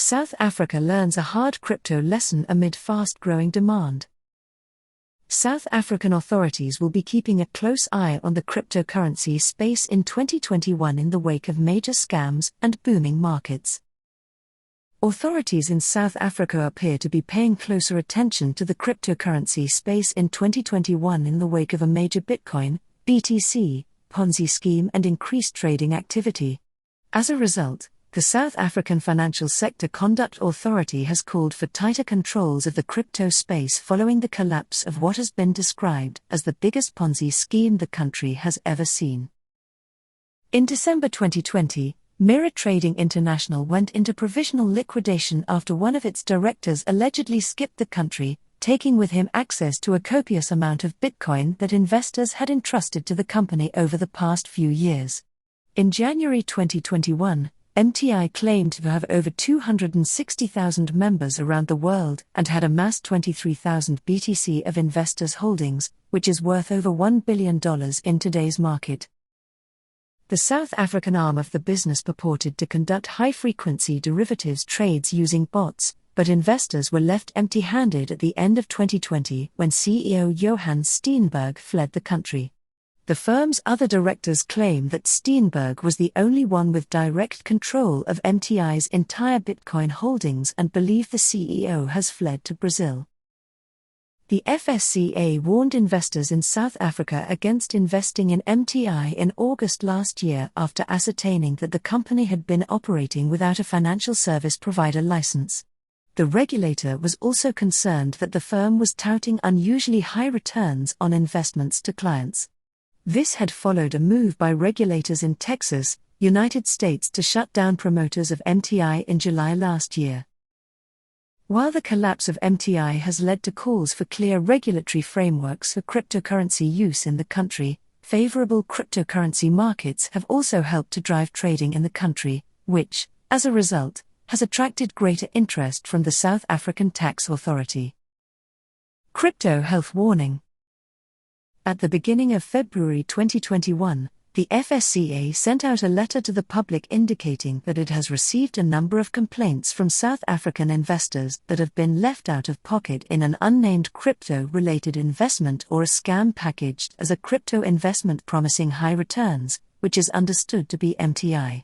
South Africa learns a hard crypto lesson amid fast-growing demand. South African authorities will be keeping a close eye on the cryptocurrency space in 2021 in the wake of major scams and booming markets. Authorities in South Africa appear to be paying closer attention to the cryptocurrency space in 2021 in the wake of a major Bitcoin, BTC, Ponzi scheme and increased trading activity. As a result, the South African Financial Sector Conduct Authority has called for tighter controls of the crypto space following the collapse of what has been described as the biggest Ponzi scheme the country has ever seen. In December 2020, Mirror Trading International went into provisional liquidation after one of its directors allegedly skipped the country, taking with him access to a copious amount of Bitcoin that investors had entrusted to the company over the past few years. In January 2021, MTI claimed to have over 260,000 members around the world and had amassed 23,000 BTC of investors' holdings, which is worth over $1 billion in today's market. The South African arm of the business purported to conduct high-frequency derivatives trades using bots, but investors were left empty-handed at the end of 2020 when CEO Johan Steenberg fled the country. The firm's other directors claim that Steenberg was the only one with direct control of MTI's entire Bitcoin holdings and believe the CEO has fled to Brazil. The FSCA warned investors in South Africa against investing in MTI in August last year after ascertaining that the company had been operating without a financial service provider license. The regulator was also concerned that the firm was touting unusually high returns on investments to clients. This had followed a move by regulators in Texas, United States to shut down promoters of MTI in July last year. While the collapse of MTI has led to calls for clear regulatory frameworks for cryptocurrency use in the country, favorable cryptocurrency markets have also helped to drive trading in the country, which, as a result, has attracted greater interest from the South African Tax Authority. Crypto health warning. At the beginning of February 2021, the FSCA sent out a letter to the public indicating that it has received a number of complaints from South African investors that have been left out of pocket in an unnamed crypto-related investment or a scam packaged as a crypto investment promising high returns, which is understood to be MTI.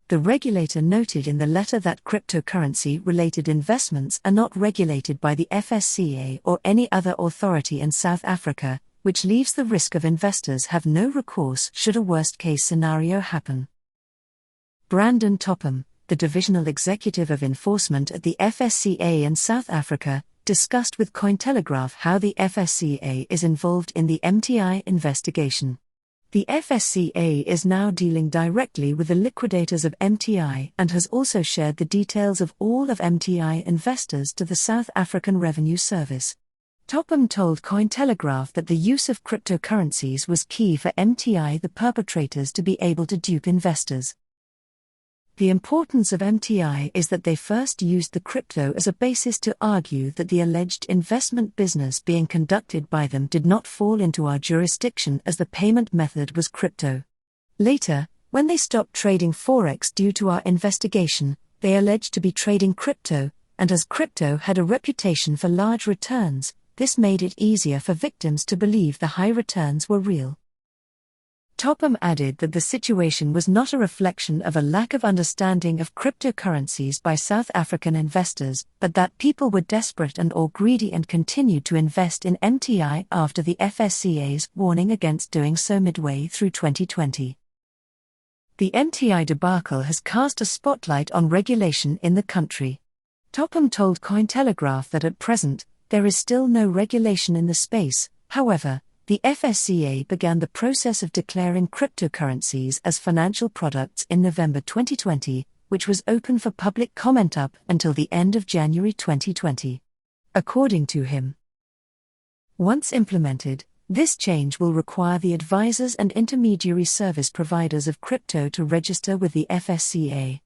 The regulator noted in the letter that cryptocurrency-related investments are not regulated by the FSCA or any other authority in South Africa, which leaves the risk of investors have no recourse should a worst-case scenario happen. Brandon Topham, the Divisional Executive of Enforcement at the FSCA in South Africa, discussed with Cointelegraph how the FSCA is involved in the MTI investigation. The FSCA is now dealing directly with the liquidators of MTI and has also shared the details of all of MTI investors to the South African Revenue Service. Topham told Cointelegraph that the use of cryptocurrencies was key for MTI the perpetrators to be able to dupe investors. The importance of MTI is that they first used the crypto as a basis to argue that the alleged investment business being conducted by them did not fall into our jurisdiction as the payment method was crypto. Later, when they stopped trading Forex due to our investigation, they alleged to be trading crypto, and as crypto had a reputation for large returns, this made it easier for victims to believe the high returns were real. Topham added that the situation was not a reflection of a lack of understanding of cryptocurrencies by South African investors, but that people were desperate and/or greedy and continued to invest in MTI after the FSCA's warning against doing so midway through 2020. The MTI debacle has cast a spotlight on regulation in the country. Topham told Cointelegraph that at present, there is still no regulation in the space. However, the FSCA began the process of declaring cryptocurrencies as financial products in November 2020, which was open for public comment up until the end of January 2020. According to him, once implemented, this change will require the advisors and intermediary service providers of crypto to register with the FSCA.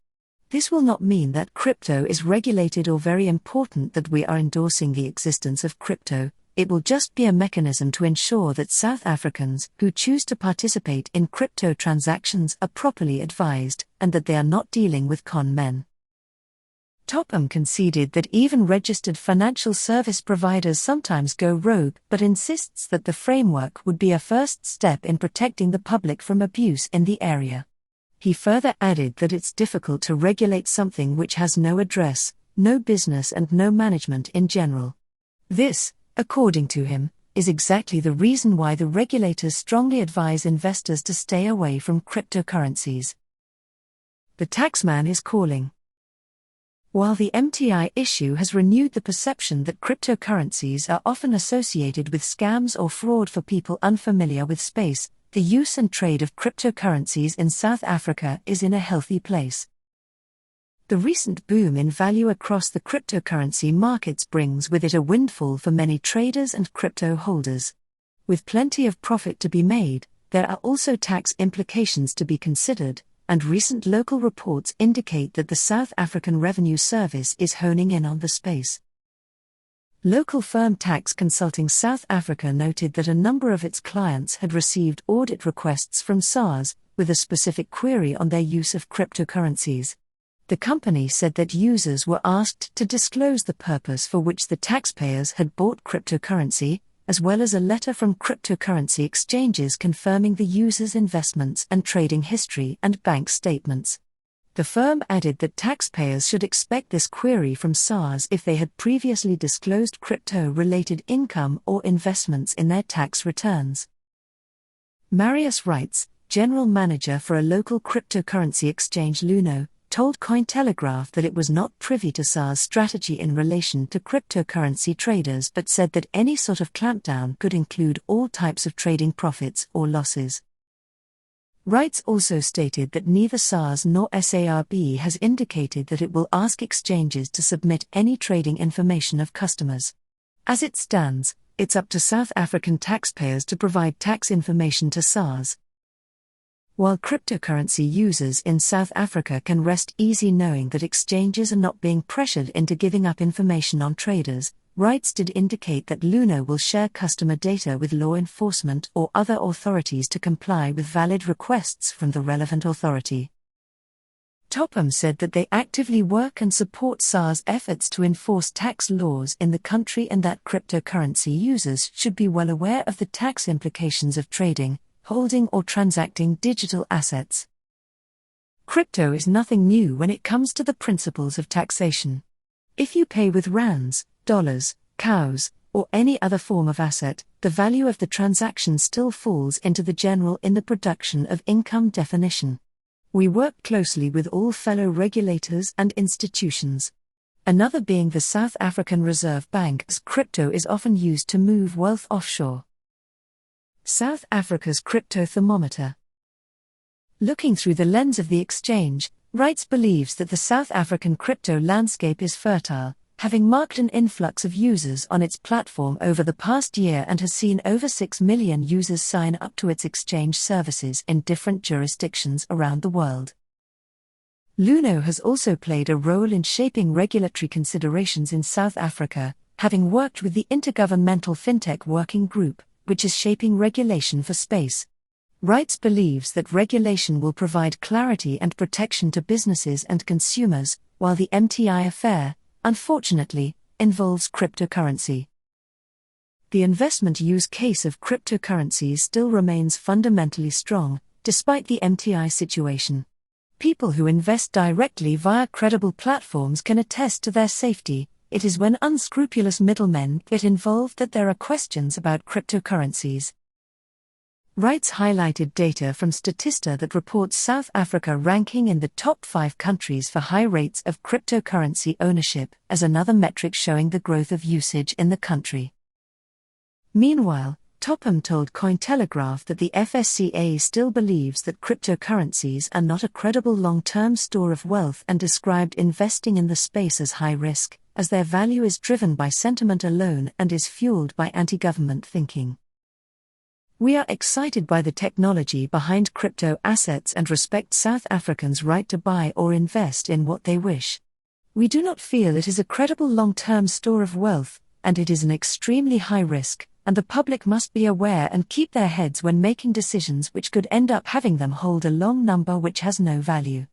This will not mean that crypto is regulated or very important that we are endorsing the existence of crypto. It will just be a mechanism to ensure that South Africans who choose to participate in crypto transactions are properly advised, and that they are not dealing with con men. Topham conceded that even registered financial service providers sometimes go rogue, but insists that the framework would be a first step in protecting the public from abuse in the area. He further added that it's difficult to regulate something which has no address, no business and no management in general. This, according to him, is exactly the reason why the regulators strongly advise investors to stay away from cryptocurrencies. The taxman is calling. While the MTI issue has renewed the perception that cryptocurrencies are often associated with scams or fraud for people unfamiliar with space, the use and trade of cryptocurrencies in South Africa is in a healthy place. The recent boom in value across the cryptocurrency markets brings with it a windfall for many traders and crypto holders. With plenty of profit to be made, there are also tax implications to be considered, and recent local reports indicate that the South African Revenue Service is honing in on the space. Local firm Tax Consulting South Africa noted that a number of its clients had received audit requests from SARS, with a specific query on their use of cryptocurrencies. The company said that users were asked to disclose the purpose for which the taxpayers had bought cryptocurrency, as well as a letter from cryptocurrency exchanges confirming the user's investments and trading history and bank statements. The firm added that taxpayers should expect this query from SARS if they had previously disclosed crypto-related income or investments in their tax returns. Marius Wrights, general manager for a local cryptocurrency exchange Luno, told Cointelegraph that it was not privy to SARS' strategy in relation to cryptocurrency traders but said that any sort of clampdown could include all types of trading profits or losses. Wrights also stated that neither SARS nor SARB has indicated that it will ask exchanges to submit any trading information of customers. As it stands, it's up to South African taxpayers to provide tax information to SARS. While cryptocurrency users in South Africa can rest easy knowing that exchanges are not being pressured into giving up information on traders, Wrights did indicate that Luno will share customer data with law enforcement or other authorities to comply with valid requests from the relevant authority. Topham said that they actively work and support SARS' efforts to enforce tax laws in the country and that cryptocurrency users should be well aware of the tax implications of trading, holding or transacting digital assets. Crypto is nothing new when it comes to the principles of taxation. If you pay with rands, dollars, cows, or any other form of asset, the value of the transaction still falls into the general in the production of income definition. We work closely with all fellow regulators and institutions. Another being the South African Reserve Bank, as crypto is often used to move wealth offshore. South Africa's crypto thermometer. Looking through the lens of the exchange, Wrights believes that the South African crypto landscape is fertile, having marked an influx of users on its platform over the past year and has seen over 6 million users sign up to its exchange services in different jurisdictions around the world. Luno has also played a role in shaping regulatory considerations in South Africa, having worked with the Intergovernmental FinTech Working Group, which is shaping regulation for space. Wrights believes that regulation will provide clarity and protection to businesses and consumers, while the MTI affair, unfortunately, involves cryptocurrency. The investment use case of cryptocurrencies still remains fundamentally strong, despite the MTI situation. People who invest directly via credible platforms can attest to their safety. It is when unscrupulous middlemen get involved that there are questions about cryptocurrencies. Wrights highlighted data from Statista that reports South Africa ranking in the top 5 countries for high rates of cryptocurrency ownership as another metric showing the growth of usage in the country. Meanwhile, Topham told Cointelegraph that the FSCA still believes that cryptocurrencies are not a credible long-term store of wealth and described investing in the space as high risk, as their value is driven by sentiment alone and is fueled by anti-government thinking. We are excited by the technology behind crypto assets and respect South Africans' right to buy or invest in what they wish. We do not feel it is a credible long-term store of wealth, and it is an extremely high risk, and the public must be aware and keep their heads when making decisions which could end up having them hold a long number which has no value.